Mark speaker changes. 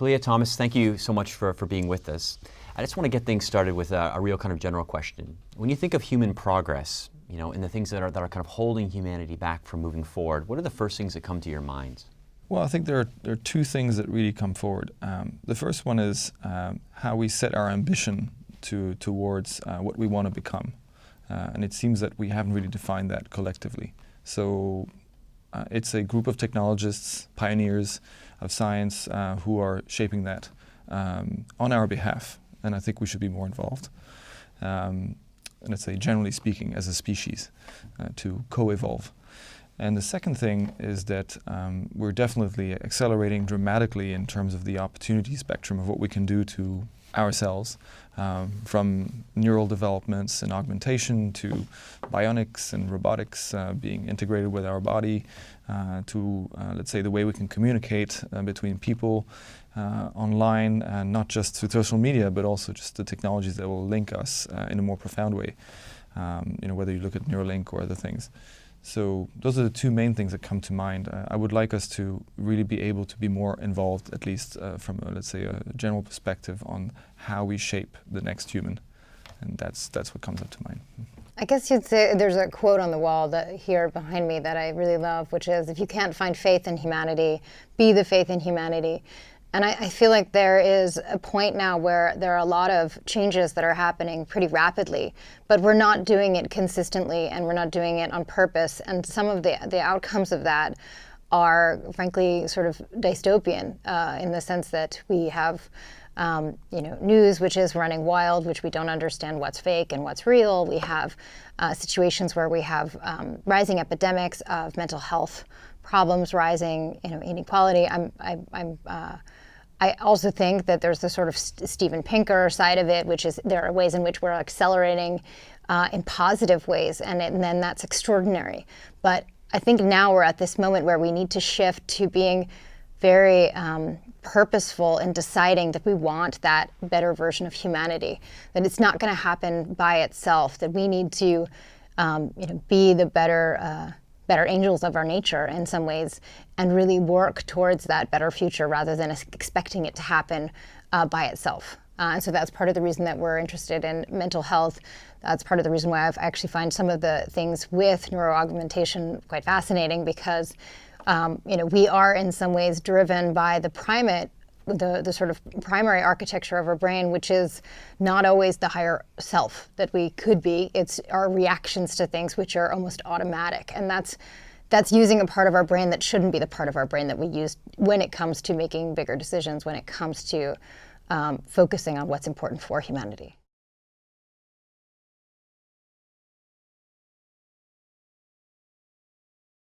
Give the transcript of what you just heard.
Speaker 1: Khaliya, Thomas, thank you so much for being with us. I just want to get things started with a real kind of general question. When you think of human progress, and the things that are kind of holding humanity back from moving forward, what are the first things that come to your minds?
Speaker 2: Well, I think there are two things that really come forward. The first one is how we set our ambition towards what we want to become. And it seems that we haven't really defined that collectively. So it's a group of technologists, pioneers of science who are shaping that on our behalf. And I think we should be more involved. And let's say, generally speaking, as a species, to co-evolve. And the second thing is that we're definitely accelerating dramatically in terms of the opportunity spectrum of what we can do to ourselves, from neural developments and augmentation to bionics and robotics being integrated with our body, to, let's say, the way we can communicate between people online, and not just through social media, but also just the technologies that will link us in a more profound way, whether you look at Neuralink or other things. So those are the two main things that come to mind. I would like us to really be able to be more involved, at least from, let's say, a general perspective on how we shape the next human. And that's what comes up to mind.
Speaker 3: I guess you'd say there's a quote on the wall here behind me that I really love, which is, if you can't find faith in humanity, be the faith in humanity. And I feel like there is a point now where there are a lot of changes that are happening pretty rapidly, but we're not doing it consistently, and we're not doing it on purpose. And some of the outcomes of that are, frankly, sort of dystopian in the sense that we have news which is running wild, which we don't understand what's fake and what's real. We have situations where we have rising epidemics of mental health problems, rising inequality. I also think that there's the sort of Steven Pinker side of it, which is there are ways in which we're accelerating in positive ways, and then that's extraordinary. But I think now we're at this moment where we need to shift to being very purposeful in deciding that we want that better version of humanity, that it's not going to happen by itself, that we need to be the better angels of our nature in some ways, and really work towards that better future rather than expecting it to happen by itself. And so that's part of the reason that we're interested in mental health. That's part of the reason why I actually find some of the things with neuroaugmentation quite fascinating, because we are in some ways driven by the the sort of primary architecture of our brain, which is not always the higher self that we could be. It's our reactions to things which are almost automatic. And that's using a part of our brain that shouldn't be the part of our brain that we use when it comes to making bigger decisions, when it comes to focusing on what's important for humanity.